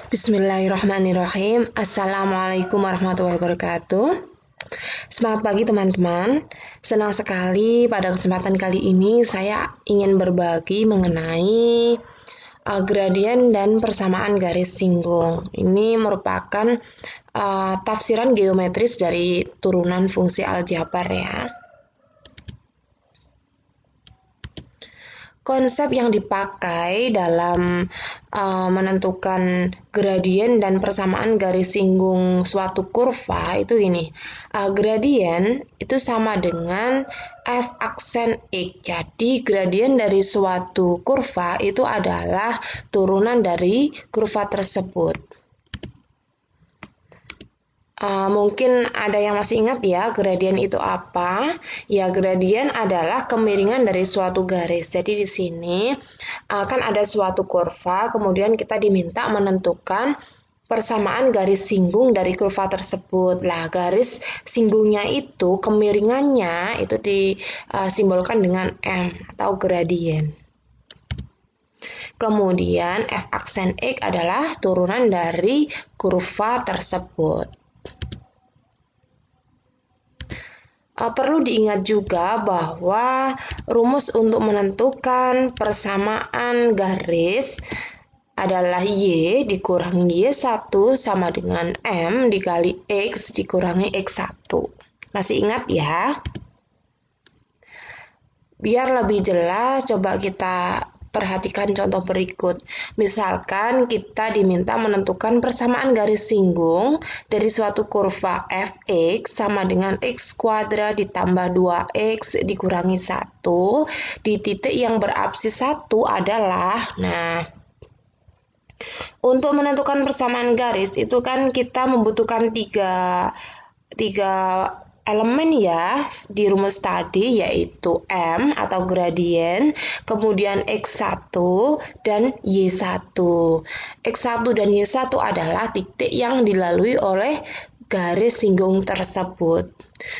Bismillahirrahmanirrahim. Assalamualaikum warahmatullahi wabarakatuh. Selamat pagi teman-teman. Senang sekali pada kesempatan kali ini saya ingin berbagi mengenai gradien dan persamaan garis singgung. Ini merupakan tafsiran geometris dari turunan fungsi aljabar ya. Konsep yang dipakai dalam menentukan gradien dan persamaan garis singgung suatu kurva itu gini. Gradien itu sama dengan f aksen x. Jadi gradien dari suatu kurva itu adalah turunan dari kurva tersebut. Mungkin ada yang masih ingat ya, gradien itu apa? Ya, gradien adalah kemiringan dari suatu garis. Jadi di sini kan ada suatu kurva, kemudian kita diminta menentukan persamaan garis singgung dari kurva tersebut. Lah, garis singgungnya itu kemiringannya itu disimbolkan dengan M atau gradien. Kemudian f aksen x adalah turunan dari kurva tersebut. Perlu diingat juga bahwa rumus untuk menentukan persamaan garis adalah Y dikurangi Y1 sama dengan M dikali X dikurangi X1. Masih ingat ya? Biar lebih jelas, coba kita perhatikan contoh berikut. Misalkan kita diminta menentukan persamaan garis singgung dari suatu kurva fx sama dengan x kuadrat ditambah 2x dikurangi 1 di titik yang berapsis 1 adalah, untuk menentukan persamaan garis itu kan kita membutuhkan tiga elemen ya di rumus tadi, yaitu M atau gradien, kemudian X1 dan Y1. X1 dan Y1 adalah titik yang dilalui oleh garis singgung tersebut.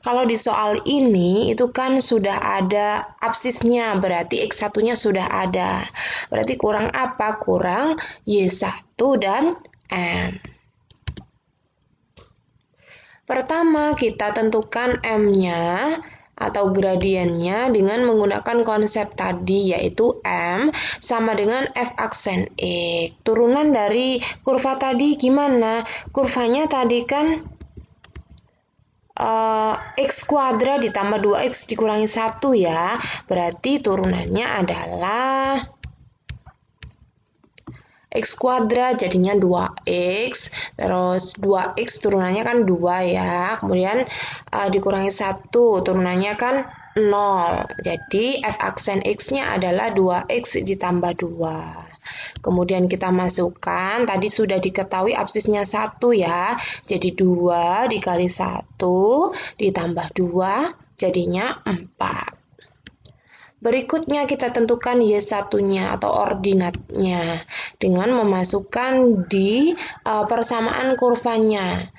Kalau di soal ini itu kan sudah ada apsisnya, berarti X1-nya sudah ada. Berarti kurang apa? Kurang Y1 dan M. Pertama, kita tentukan M-nya atau gradiennya dengan menggunakan konsep tadi, yaitu M sama dengan F aksen X. Turunan dari kurva tadi gimana? Kurvanya tadi kan X kuadrat ditambah 2X dikurangi 1 ya. Berarti turunannya adalah X kuadrat jadinya 2X, terus 2X turunannya kan 2 ya, kemudian dikurangi 1 turunannya kan 0, jadi F aksen X-nya adalah 2X ditambah 2. Kemudian kita masukkan, tadi sudah diketahui absisnya 1 ya, jadi 2 dikali 1 ditambah 2 jadinya 4. Berikutnya kita tentukan Y1-nya atau ordinatnya dengan memasukkan di persamaan kurvanya.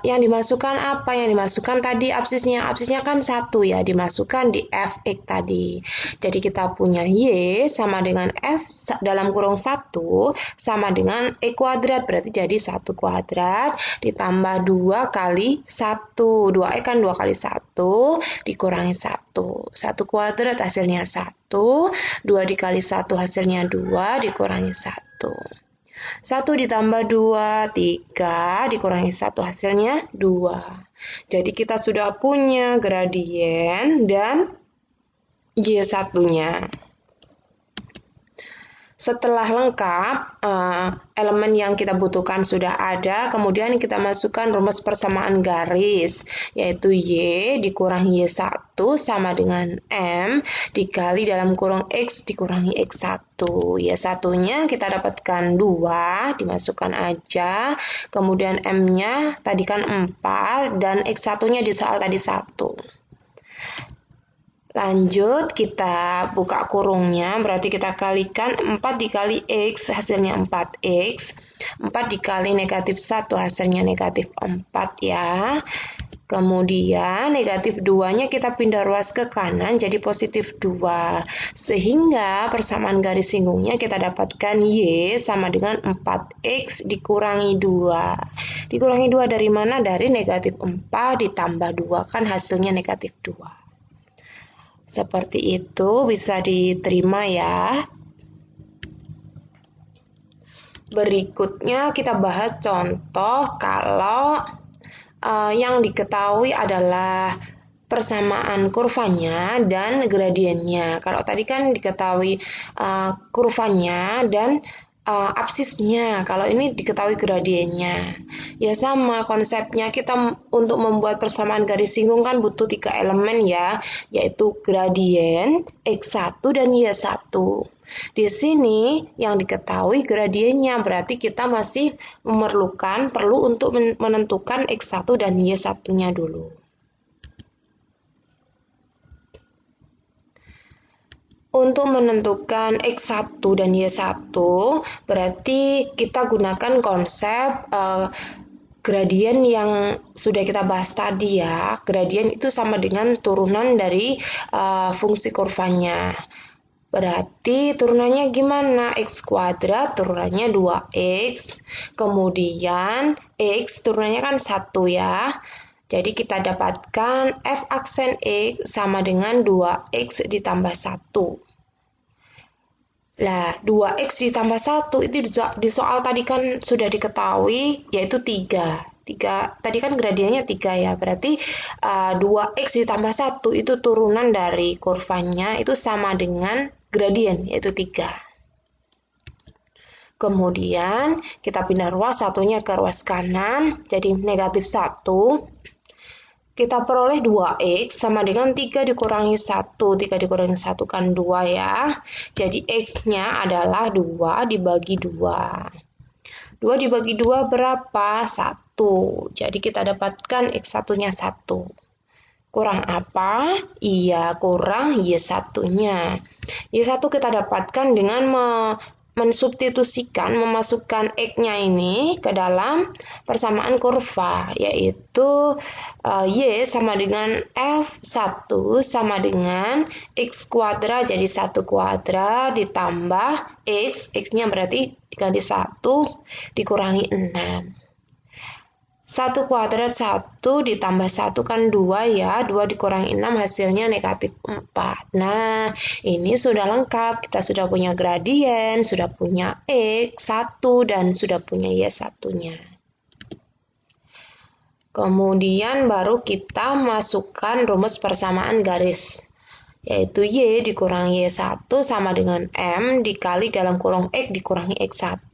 Yang dimasukkan apa? Yang dimasukkan tadi absisnya kan 1 ya, dimasukkan di Fx tadi. Jadi kita punya Y sama dengan F dalam kurung 1 sama dengan E kuadrat, berarti jadi 1 kuadrat ditambah 2 kali 1. 2E kan 2 kali 1 dikurangi 1. 1 kuadrat hasilnya 1, 2 dikali 1 hasilnya 2 dikurangi 1. 1 ditambah 2, 3, dikurangi 1 hasilnya 2. Jadi kita sudah punya gradien dan Y1-nya. Setelah lengkap, elemen yang kita butuhkan sudah ada, kemudian kita masukkan rumus persamaan garis, yaitu Y dikurangi Y1 sama dengan M dikali dalam kurung X dikurangi X1. Y1-nya kita dapatkan 2, dimasukkan aja, kemudian M-nya tadi kan 4, dan X1-nya di soal tadi 1. Lanjut, kita buka kurungnya, berarti kita kalikan 4 dikali X, hasilnya 4X. 4 dikali negatif 1, hasilnya negatif 4 ya. Kemudian negatif 2-nya kita pindah ruas ke kanan jadi positif 2. Sehingga persamaan garis singgungnya kita dapatkan Y sama dengan 4X dikurangi 2. Dikurangi 2 dari mana? Dari negatif 4 ditambah 2, kan hasilnya negatif 2. Seperti itu bisa diterima ya. Berikutnya kita bahas contoh kalau yang diketahui adalah persamaan kurvanya dan gradiennya. Kalau tadi kan diketahui kurvanya dan absisnya. Kalau ini diketahui gradiennya. Ya sama konsepnya, kita untuk membuat persamaan garis singgung kan butuh 3 elemen ya, yaitu gradien, X1 dan Y1. Di sini yang diketahui gradiennya, berarti kita masih perlu untuk menentukan X1 dan Y1-nya dulu. Untuk menentukan X1 dan Y1, berarti kita gunakan konsep gradien yang sudah kita bahas tadi ya. Gradien itu sama dengan turunan dari fungsi kurvanya. Berarti turunannya gimana? X kuadrat turunannya 2X. Kemudian X turunannya kan 1 ya. Jadi kita dapatkan F aksen X sama dengan 2X ditambah 1. Nah, 2X ditambah 1 itu di soal tadi kan sudah diketahui, yaitu 3. Tadi kan gradiennya 3 ya, berarti 2X ditambah 1 itu turunan dari kurvanya itu sama dengan gradien, yaitu 3. Kemudian kita pindah ruas, satunya ke ruas kanan, jadi negatif 1. Kita peroleh 2X sama dengan 3 dikurangi 1. 3 dikurangi 1 kan 2 ya. Jadi X-nya adalah 2 dibagi 2. 2 dibagi 2 berapa? 1. Jadi kita dapatkan X1-nya 1. Kurang apa? Iya, kurang Y1-nya. Y1 kita dapatkan dengan mensubstitusikan, memasukkan X-nya ini ke dalam persamaan kurva, yaitu Y sama dengan F1 sama dengan X kuadrat, jadi 1 kuadrat ditambah X-nya berarti diganti 1 dikurangi 6. 1 kuadrat 1 ditambah 1 kan 2 ya, 2 dikurangi 6 hasilnya negatif 4. Nah, ini sudah lengkap, kita sudah punya gradien, sudah punya X1 dan sudah punya Y1-nya. Kemudian baru kita masukkan rumus persamaan garis, yaitu Y dikurangi Y1 sama dengan M dikali dalam kurung X dikurangi X1.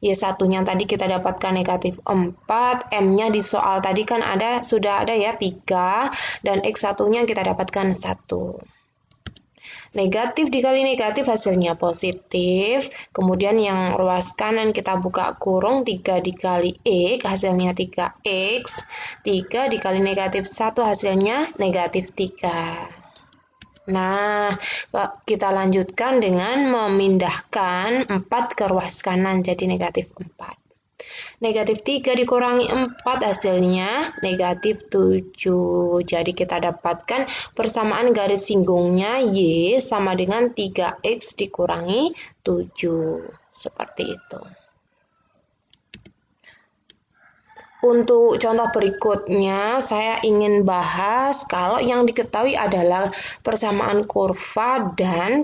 Y1-nya tadi kita dapatkan negatif 4, M-nya di soal tadi kan sudah ada ya 3, dan X1-nya kita dapatkan 1. Negatif dikali negatif hasilnya positif, kemudian yang ruas kanan kita buka kurung 3 dikali X hasilnya 3X, 3 dikali negatif 1 hasilnya negatif 3. Nah, kita lanjutkan dengan memindahkan 4 ke ruas kanan jadi negatif 4. Negatif 3 dikurangi 4 hasilnya negatif 7. Jadi kita dapatkan persamaan garis singgungnya Y sama dengan 3X dikurangi 7. Seperti itu. Untuk contoh berikutnya, saya ingin bahas kalau yang diketahui adalah persamaan kurva dan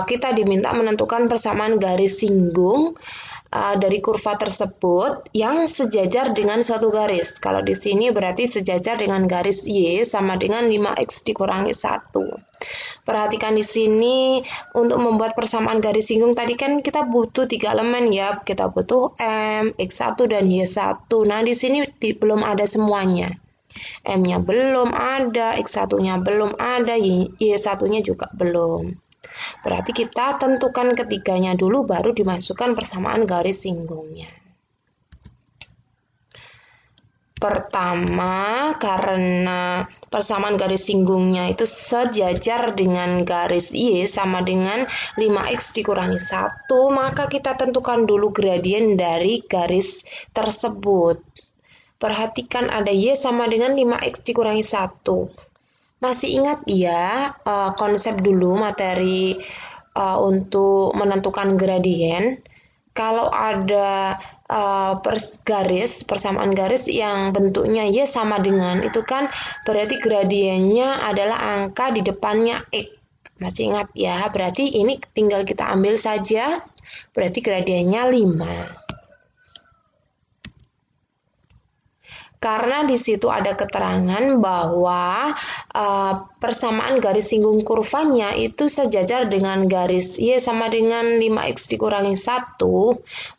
kita diminta menentukan persamaan garis singgung dari kurva tersebut yang sejajar dengan suatu garis. Kalau di sini berarti sejajar dengan garis Y sama dengan 5X dikurangi 1. Perhatikan di sini untuk membuat persamaan garis singgung tadi kan kita butuh 3 elemen ya. Kita butuh M, X1 dan Y1. Nah, di sini belum ada semuanya. M-nya belum ada, X1-nya belum ada, Y1-nya juga belum. Berarti kita tentukan ketiganya dulu baru dimasukkan persamaan garis singgungnya. Pertama, karena persamaan garis singgungnya itu sejajar dengan garis Y sama dengan 5X dikurangi 1, maka kita tentukan dulu gradien dari garis tersebut. perhatikan ada Y sama dengan 5X dikurangi 1. Masih ingat ya konsep dulu materi untuk menentukan gradien? Kalau ada persamaan garis yang bentuknya Y sama dengan, itu kan berarti gradiennya adalah angka di depannya X. Masih ingat ya? Berarti ini tinggal kita ambil saja, berarti gradiennya 5. Karena di situ ada keterangan bahwa persamaan garis singgung kurvanya itu sejajar dengan garis Y sama dengan 5X dikurangi 1,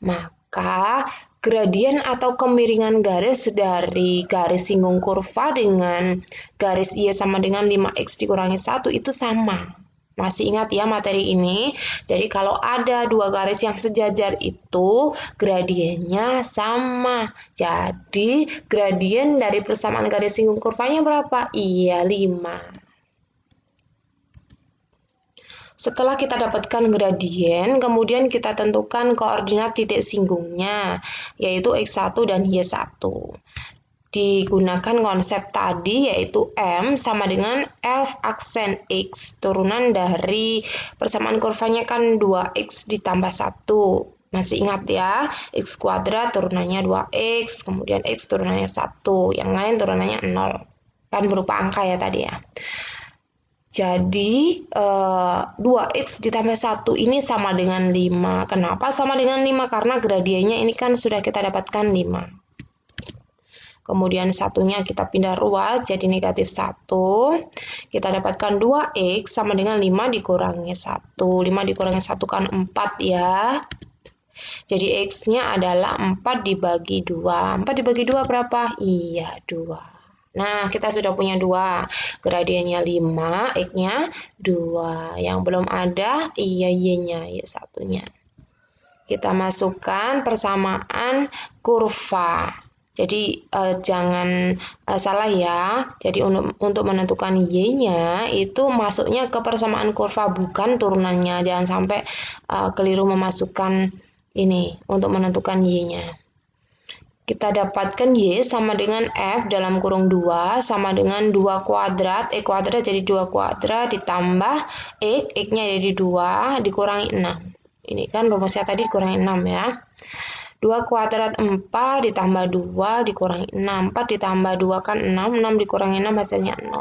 maka gradien atau kemiringan garis dari garis singgung kurva dengan garis Y sama dengan 5X dikurangi 1 itu sama. Masih ingat ya materi ini? Jadi kalau ada dua garis yang sejajar itu gradiennya sama. Jadi gradien dari persamaan garis singgung kurvanya berapa? Iya, 5. Setelah kita dapatkan gradien, kemudian kita tentukan koordinat titik singgungnya, yaitu X1 dan Y1. Digunakan konsep tadi yaitu M sama dengan F aksen X, turunan dari persamaan kurvanya kan 2X ditambah 1. Masih ingat ya, X kuadrat turunannya 2X, kemudian X turunannya 1, yang lain turunannya 0. Kan berupa angka ya tadi ya. Jadi 2X ditambah 1 ini sama dengan 5. Kenapa sama dengan 5? Karena gradiennya ini kan sudah kita dapatkan 5. Kemudian satunya kita pindah ruas jadi negatif 1. Kita dapatkan 2X sama dengan 5 dikurangi 1. 5 dikurangi 1 kan 4 ya. Jadi X-nya adalah 4 dibagi 2. 4 dibagi 2 berapa? Iya, 2. Nah, kita sudah punya 2. Gradiennya 5, X-nya 2. Yang belum ada, iya Y-nya, Y1-nya. Kita masukkan persamaan kurva. Jadi jangan salah ya. Jadi untuk menentukan Y-nya itu masuknya ke persamaan kurva bukan turunannya. Jangan sampai keliru memasukkan ini untuk menentukan Y-nya. Kita dapatkan Y sama dengan F dalam kurung 2 sama dengan 2 kuadrat. E kuadrat jadi 2 kuadrat ditambah X-nya jadi 2 dikurangi 6. Ini kan rumusnya tadi dikurangi 6 ya. 2 kuadrat 4 ditambah 2 dikurangi 6. 4 ditambah 2 kan 6. 6 dikurangi 6 hasilnya 0.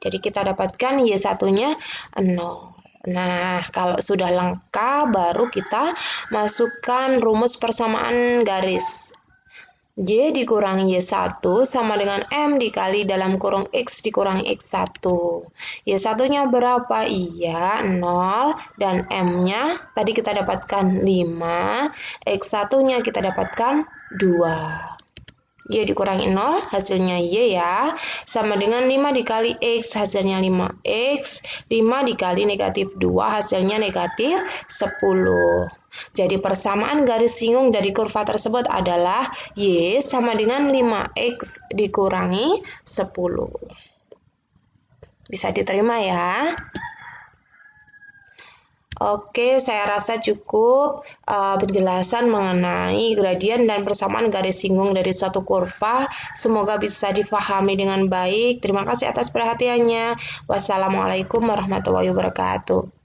Jadi kita dapatkan Y1-nya 0. Nah, kalau sudah lengkap baru kita masukkan rumus persamaan garis. Y dikurangi Y1 sama dengan M dikali dalam kurung X dikurangi X1. Y1-nya berapa? Iya, 0. Dan M-nya tadi kita dapatkan 5. X1-nya kita dapatkan 2. Y dikurangi 0, hasilnya Y ya. Sama dengan 5 dikali X, hasilnya 5X. 5 dikali negatif 2, hasilnya negatif 10. Jadi persamaan garis singgung dari kurva tersebut adalah Y sama dengan 5X dikurangi 10. Bisa diterima ya? Oke, saya rasa cukup penjelasan mengenai gradien dan persamaan garis singgung dari suatu kurva. Semoga bisa difahami dengan baik. Terima kasih atas perhatiannya. Wassalamualaikum warahmatullahi wabarakatuh.